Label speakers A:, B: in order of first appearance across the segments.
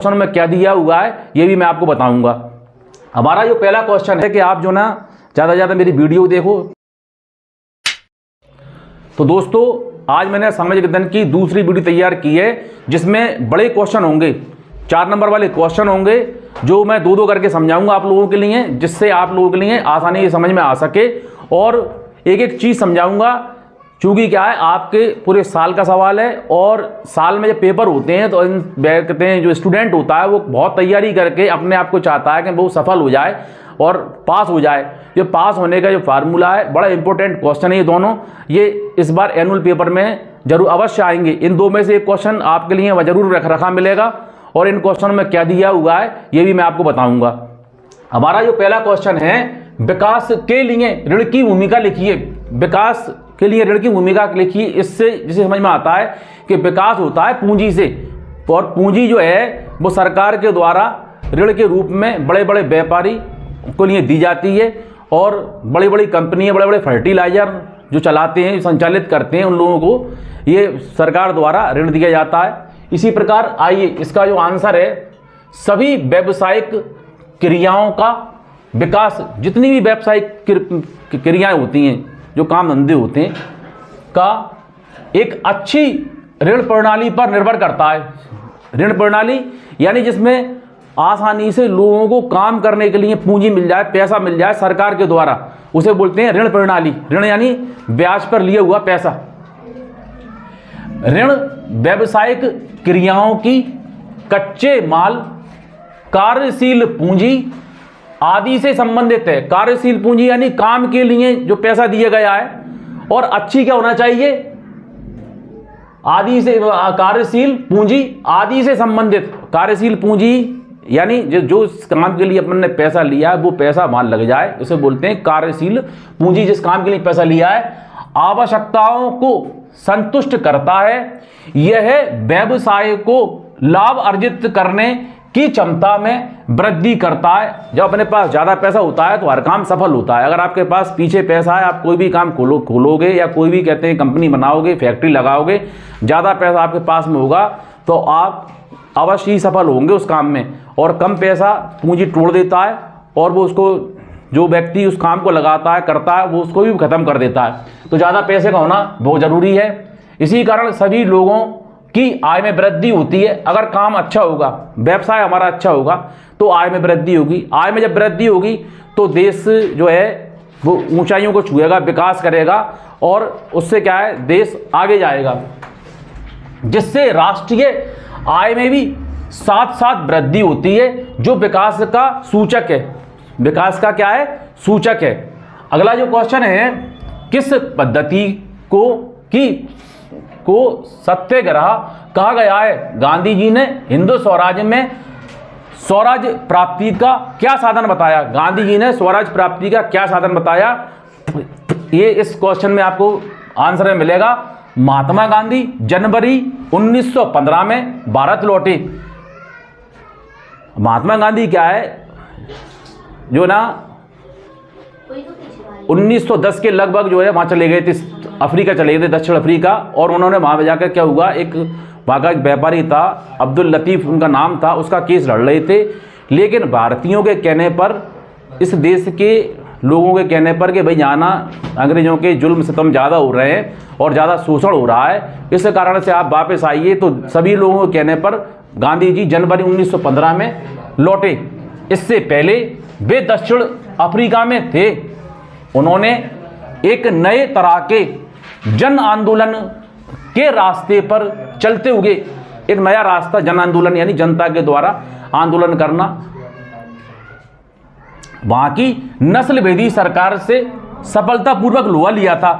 A: Question में क्या दिया हुआ है ये भी मैं आपको बताऊंगा। हमारा जो पहला क्वेश्चन है कि आप जो ना ज़्यादा से ज़्यादा मेरी वीडियो देखो। तो दोस्तों आज मैंने सामाजिक अध्ययन की दूसरी वीडियो तैयार की है जिसमें बड़े क्वेश्चन होंगे, 4 नंबर वाले क्वेश्चन होंगे जो मैं दो करके समझाऊंगा आप लोगों के लिए, जिससे आप लोगों के लिए आसानी से समझ में आ सके। और एक एक चीज़ समझाऊंगा चूँकि क्या है आपके पूरे साल का सवाल है और साल में जब पेपर होते हैं तो कहते हैं जो स्टूडेंट होता है वो बहुत तैयारी करके अपने आप को चाहता है कि वो सफल हो जाए और पास हो जाए। ये पास होने का जो फार्मूला है बड़ा इंपॉर्टेंट क्वेश्चन है ये दोनों, ये इस बार एनुअल पेपर में जरूर अवश्य आएंगे। इन दो में से एक क्वेश्चन आपके लिए वह जरूर रखा मिलेगा और इन क्वेश्चन में क्या दिया हुआ है ये भी मैं आपको बताऊंगा। हमारा जो पहला क्वेश्चन है, विकास के लिए ऋण की भूमिका लिखिए। विकास के लिए ऋण की भूमिका लिखिए। इससे जिसे समझ में आता है कि विकास होता है पूंजी से, और पूंजी जो है वो सरकार के द्वारा ऋण के रूप में बड़े बड़े व्यापारी को लिए दी जाती है और बड़ी बड़ी कंपनियां, बड़े बड़े फर्टिलाइजर जो चलाते हैं, संचालित करते हैं, उन लोगों को ये सरकार द्वारा ऋण दिया जाता है। इसी प्रकार आइए इसका जो आंसर है, सभी व्यावसायिक क्रियाओं का विकास, जितनी भी व्यावसायिक क्रियाएं होती हैं, जो काम धंधे होते हैं, का एक अच्छी ऋण प्रणाली पर निर्भर करता है। ऋण प्रणाली यानी जिसमें आसानी से लोगों को काम करने के लिए पूंजी मिल जाए, पैसा मिल जाए सरकार के द्वारा, उसे बोलते हैं ऋण प्रणाली। ऋण यानी ब्याज पर लिया हुआ पैसा। ऋण व्यावसायिक क्रियाओं की कच्चे माल, कार्यशील पूंजी आदि से संबंधित है। कार्यशील पूंजी यानी काम के लिए जो पैसा दिया गया है, और अच्छी क्या होना चाहिए, आदि से, कार्यशील पूंजी आदि से संबंधित। कार्यशील पूंजी यानी जो काम के लिए अपन ने पैसा लिया है वो पैसा मान लग जाए, उसे बोलते हैं कार्यशील पूंजी। जिस काम के लिए पैसा लिया है आवश्यकताओं को संतुष्ट करता है, यह व्यवसाय को लाभ अर्जित करने की क्षमता में वृद्धि करता है। जब अपने पास ज़्यादा पैसा होता है तो हर काम सफल होता है। अगर आपके पास पीछे पैसा है, आप कोई भी काम खोलोगे या कोई भी कहते हैं कंपनी बनाओगे, फैक्ट्री लगाओगे, ज़्यादा पैसा आपके पास में होगा तो आप अवश्य ही सफल होंगे उस काम में। और कम पैसा पूंजी तोड़ देता है और वो उसको, जो व्यक्ति उस काम को लगाता है, करता है, वो उसको भी खत्म कर देता है। तो ज़्यादा पैसे का होना बहुत ज़रूरी है। इसी कारण सभी लोगों की आय में वृद्धि होती है। अगर काम अच्छा होगा, व्यवसाय हमारा अच्छा होगा तो आय में वृद्धि होगी। आय में जब वृद्धि होगी तो देश जो है वो ऊंचाइयों को छुएगा, विकास करेगा और उससे क्या है, देश आगे जाएगा, जिससे राष्ट्रीय आय में भी साथ साथ वृद्धि होती है, जो विकास का सूचक है। विकास का क्या है, सूचक है। अगला जो क्वेश्चन है, किस पद्धति को सत्याग्रह कहा गया है। गांधी जी ने हिंदू स्वराज्य में स्वराज्य प्राप्ति का क्या साधन बताया। गांधी जी ने स्वराज्य प्राप्ति का क्या साधन बताया, ये इस क्वेश्चन में आपको आंसर में मिलेगा। महात्मा गांधी जनवरी 1915 में भारत लौटे। महात्मा गांधी क्या है, जो ना 1910 के लगभग जो है वहाँ चले गए थे, अफ्रीका चले गए थे, दक्षिण अफ्रीका। और उन्होंने वहाँ जाकर क्या हुआ, वहाँ का एक व्यापारी था, अब्दुल लतीफ़ उनका नाम था, उसका केस लड़ रहे थे। लेकिन भारतीयों के कहने पर, इस देश के लोगों के कहने पर कि भाई जाना अंग्रेज़ों के जुल्म सितम ज़्यादा हो रहे हैं और ज़्यादा शोषण हो रहा है, इस कारण से आप वापस आइए। तो सभी लोगों के कहने पर गांधी जी जनवरी 1915 में लौटे। इससे पहले वे दक्षिण अफ्रीका में थे। उन्होंने एक नए तरह के जन आंदोलन के रास्ते पर चलते हुए, एक नया रास्ता, जन आंदोलन यानी जनता के द्वारा आंदोलन करना, वहां की नस्ल भेदी सरकार से सफलतापूर्वक लोहा लिया था।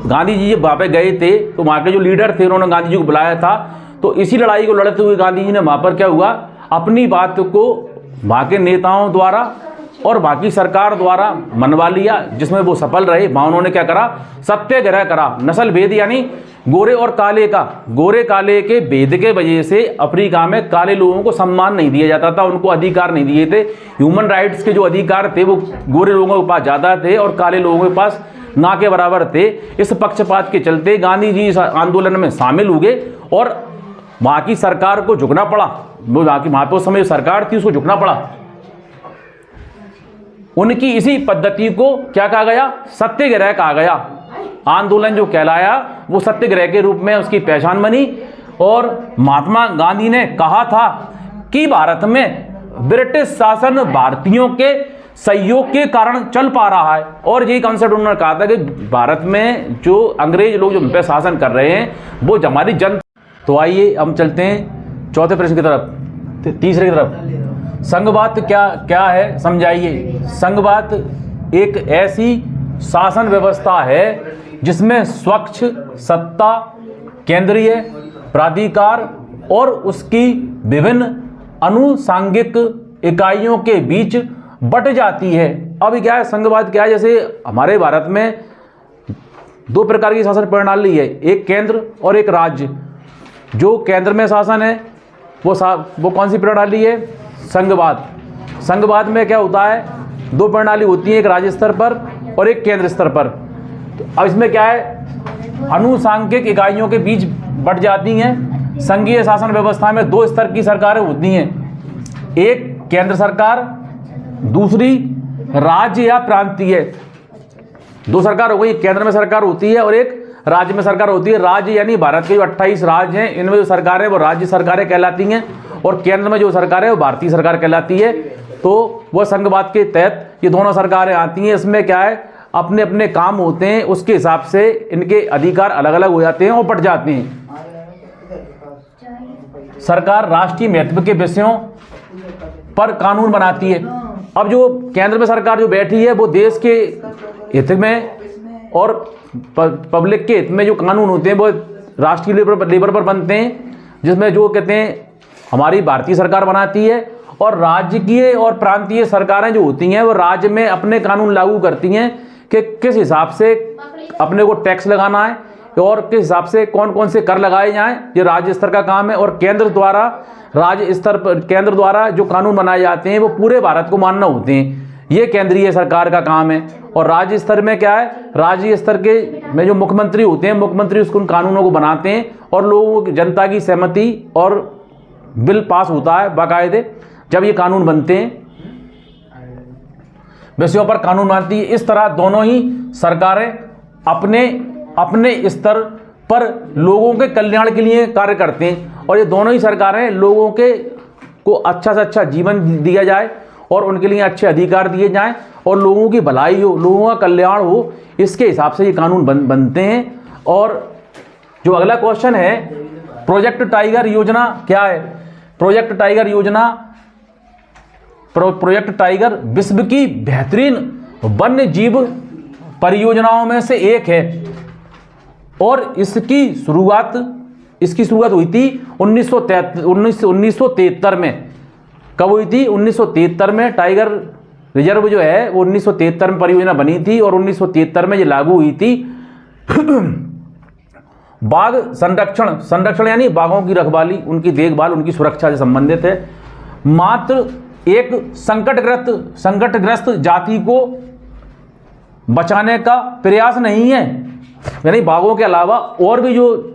A: गांधी जी जब वहां पे गए थे तो वहां के जो लीडर थे उन्होंने गांधी जी को बुलाया था। तो इसी लड़ाई को लड़ते हुए गांधी जी ने वहां पर क्या हुआ, अपनी बात को वहां के नेताओं द्वारा और बाकी सरकार द्वारा मनवा लिया, जिसमें वो सफल रहे। वहां उन्होंने क्या करा, सत्याग्रह करा। नस्ल भेद यानी गोरे और काले का, गोरे काले के भेद के वजह से अफ्रीका में काले लोगों को सम्मान नहीं दिया जाता था, उनको अधिकार नहीं दिए थे। ह्यूमन राइट्स के जो अधिकार थे वो गोरे लोगों के पास ज़्यादा थे और काले लोगों के पास ना के बराबर थे। इस पक्षपात के चलते गांधी जी इस आंदोलन में शामिल हुए और वहाँ की सरकार को झुकना पड़ा। वो वहाँ पे उस समय सरकार थी, उसको झुकना पड़ा। उनकी इसी पद्धति को क्या कहा गया? सत्याग्रह कहा गया। आंदोलन जो कहलाया वो सत्याग्रह के रूप में उसकी पहचान बनी। और महात्मा गांधी ने कहा था कि भारत में ब्रिटिश शासन भारतीयों के सहयोग के कारण चल पा रहा है। और यही कॉन्सेप्ट उन्होंने कहा था कि भारत में जो अंग्रेज लोग जो हम पे शासन कर रहे हैं वो हमारी जनता। तो आइए हम चलते हैं चौथे प्रश्न की तरफ, तीसरे की तरफ। संघवाद क्या है समझाइए। संघवाद एक ऐसी शासन व्यवस्था है जिसमें स्वच्छ सत्ता केंद्रीय प्राधिकार और उसकी विभिन्न अनुसांगिक इकाइयों के बीच बट जाती है। अब क्या है संघवाद? क्या है, जैसे हमारे भारत में दो प्रकार की शासन प्रणाली है, एक केंद्र और एक राज्य। जो केंद्र में शासन है वो कौन सी प्रणाली है? संघवाद। संघवाद में क्या होता है? दो प्रणाली होती है, एक राज्य स्तर पर और एक केंद्र स्तर पर। तो अब इसमें क्या है, अनुसांगिक इकाइयों के बीच बट जाती हैं। संघीय शासन व्यवस्था में दो स्तर की सरकारें होती हैं, एक केंद्र सरकार, दूसरी राज्य या प्रांतीय। दो सरकार हो गई, केंद्र में सरकार होती है और एक राज्य में सरकार होती है। राज्य यानी भारत के जो 28 राज्य हैं इनमें जो सरकारें वो राज्य सरकारें कहलाती हैं और केंद्र में जो सरकार है वो भारतीय सरकार कहलाती है। तो वह संघवाद के तहत ये दोनों सरकारें आती हैं। इसमें क्या है, अपने अपने काम होते हैं, उसके हिसाब से इनके अधिकार अलग अलग हो जाते हैं और बट जाते हैं। सरकार राष्ट्रीय महत्व के विषयों पर कानून बनाती है। अब जो केंद्र में सरकार जो बैठी है वो देश के हित में और पब्लिक के हित में जो कानून होते हैं वो राष्ट्रीय लेवल पर बनते हैं, जिसमें जो कहते हैं हमारी भारतीय सरकार बनाती है। और राज्य की और प्रांतीय सरकारें जो होती हैं वो राज्य में अपने कानून लागू करती हैं कि किस हिसाब से अपने को टैक्स लगाना है और किस हिसाब से कौन कौन से कर लगाए जाएं। ये राज्य स्तर का काम है। और केंद्र द्वारा राज्य स्तर पर केंद्र द्वारा जो कानून बनाए जाते हैं वो पूरे भारत को मानना होते हैं। ये केंद्रीय सरकार का काम है। और राज्य स्तर में क्या है, राज्य स्तर के में जो मुख्यमंत्री होते हैं, मुख्यमंत्री उसको उन कानूनों को बनाते हैं और लोगों की जनता की सहमति और बिल पास होता है बाकायदे। जब ये कानून बनते हैं विषयों पर कानून बनती है। इस तरह दोनों ही सरकारें अपने अपने स्तर पर लोगों के कल्याण के लिए कार्य करते हैं। और ये दोनों ही सरकारें लोगों को अच्छा से अच्छा जीवन दिया जाए और उनके लिए अच्छे अधिकार दिए जाएं और लोगों की भलाई हो, लोगों का कल्याण हो, इसके हिसाब से ये कानून बनते हैं। और जो अगला क्वेश्चन है, प्रोजेक्ट टाइगर योजना क्या है? प्रोजेक्ट टाइगर योजना, प्रोजेक्ट टाइगर विश्व की बेहतरीन वन्य जीव परियोजनाओं में से एक है और इसकी शुरुआत हुई थी 1973 में। कब हुई थी? 1973 में। टाइगर रिजर्व जो है वो 1973 में परियोजना बनी थी और 1973 में ये लागू हुई थी। बाघ संरक्षण यानी बाघों की रखवाली, उनकी देखभाल, उनकी सुरक्षा से संबंधित है। मात्र एक संकटग्रस्त जाति को बचाने का प्रयास नहीं है, यानी बाघों के अलावा और भी जो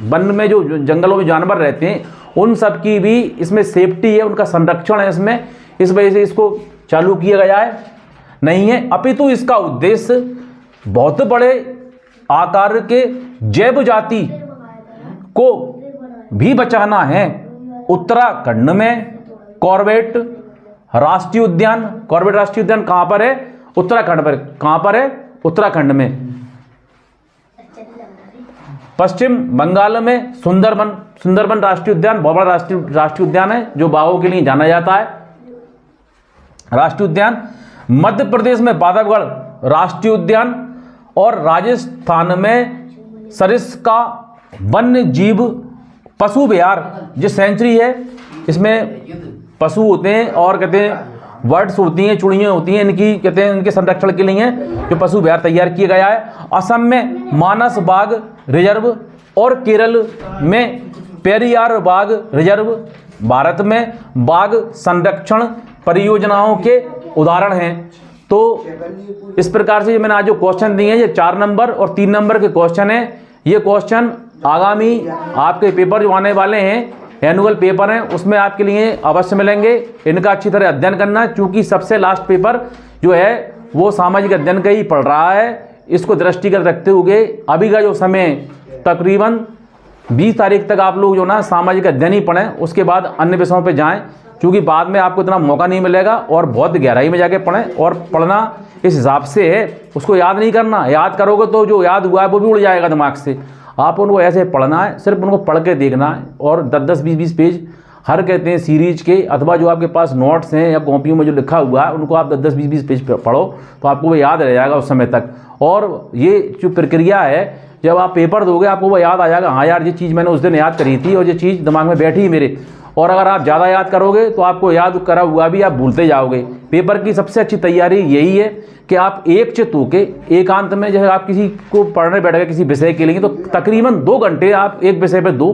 A: वन में जो जंगलों में जानवर रहते हैं उन सब की भी इसमें सेफ्टी है, उनका संरक्षण है इसमें। इस वजह से इसको चालू किया गया है नहीं है, अपितु इसका उद्देश्य बहुत बड़े आकार के जैव जाति को भी बचाना है। उत्तराखंड में कॉर्बेट राष्ट्रीय उद्यान कहाँ पर है? उत्तराखंड पर। कहाँ पर है? उत्तराखंड में। पश्चिम बंगाल में सुंदरबन राष्ट्रीय उद्यान बहुत बड़ा राष्ट्रीय उद्यान है जो बाघों के लिए जाना जाता है राष्ट्रीय उद्यान। मध्य प्रदेश में बांधवगढ़ राष्ट्रीय उद्यान और राजस्थान में सरिस्का वन्य जीव पशु विहार जो सेंचुरी है, इसमें पशु होते हैं और कहते हैं बर्ड्स होती हैं, चुड़ियाँ होती हैं, इनकी कहते हैं इनके संरक्षण के लिए जो पशु विहार तैयार किया गया है। असम में मानस बाघ रिजर्व और केरल में पेरियार बाघ रिजर्व भारत में बाघ संरक्षण परियोजनाओं के उदाहरण हैं। तो इस प्रकार से मैंने आज जो क्वेश्चन दिए हैं ये 4 नंबर और 3 नंबर के क्वेश्चन हैं। ये क्वेश्चन आगामी आपके पेपर जो आने वाले हैं एनुअल पेपर हैं उसमें आपके लिए अवश्य मिलेंगे। इनका अच्छी तरह अध्ययन करना है, क्योंकि सबसे लास्ट पेपर जो है वो सामाजिक अध्ययन का ही पढ़ रहा है। इसको दृष्टिगत रखते हुए अभी का जो समय तकरीबन 20 तारीख तक आप लोग जो ना सामाजिक अध्ययन ही पढ़ें, उसके बाद अन्य विषयों पे जाएं, क्योंकि बाद में आपको इतना मौका नहीं मिलेगा। और बहुत गहराई में जाके पढ़ें, और पढ़ना इस हिसाब से है, उसको याद नहीं करना। याद करोगे तो जो याद हुआ है वो भी उड़ जाएगा दिमाग से। आप उनको ऐसे पढ़ना है, सिर्फ उनको पढ़ के देखना है। और 10-10, 20-20 पेज हर कहते हैं सीरीज के, अथवा जो आपके पास नोट्स हैं या कॉपियों में जो लिखा हुआ है उनको आप 10-10, 20-20 पेज पढ़ो, तो आपको वो याद रह जाएगा उस समय तक। और ये जो प्रक्रिया है, जब आप पेपर दोगे आपको वो याद आ जाएगा, हाँ यार ये चीज़ मैंने उस दिन याद करी थी और ये चीज़ दिमाग में बैठी है मेरे। और अगर आप ज़्यादा याद करोगे तो आपको याद करा हुआ भी आप भूलते जाओगे। पेपर की सबसे अच्छी तैयारी यही है कि आप एक चित्त होके एकांत में, जैसे आप किसी को पढ़ने बैठ गए किसी विषय के लिए, तो तकरीबन 2 घंटे आप एक विषय पे दो,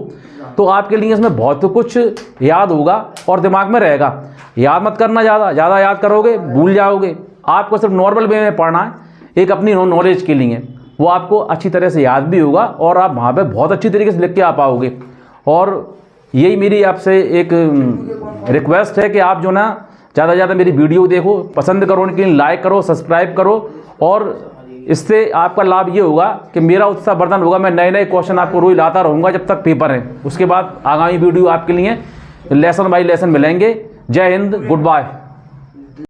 A: तो आपके लिए इसमें बहुत कुछ याद होगा और दिमाग में रहेगा। याद मत करना, ज़्यादा याद करोगे भूल जाओगे। आपको सिर्फ नॉर्मल वे में पढ़ना है, एक अपनी नॉलेज के लिए, वो आपको अच्छी तरह से याद भी होगा और आप वहाँ पे बहुत अच्छी तरीके से लिख के आ पाओगे। और यही मेरी आपसे एक रिक्वेस्ट है कि आप जो ना ज़्यादा से ज़्यादा मेरी वीडियो देखो, पसंद करो, उनके लिए लाइक करो, सब्सक्राइब करो। और इससे आपका लाभ ये होगा कि मेरा उत्साह वर्धन होगा। मैं नए नए क्वेश्चन आपको रोज लाता रहूँगा जब तक पेपर है। उसके बाद आगामी वीडियो आपके लिए लेसन बाय लेसन मिलेंगे। जय हिंद, गुड बाय।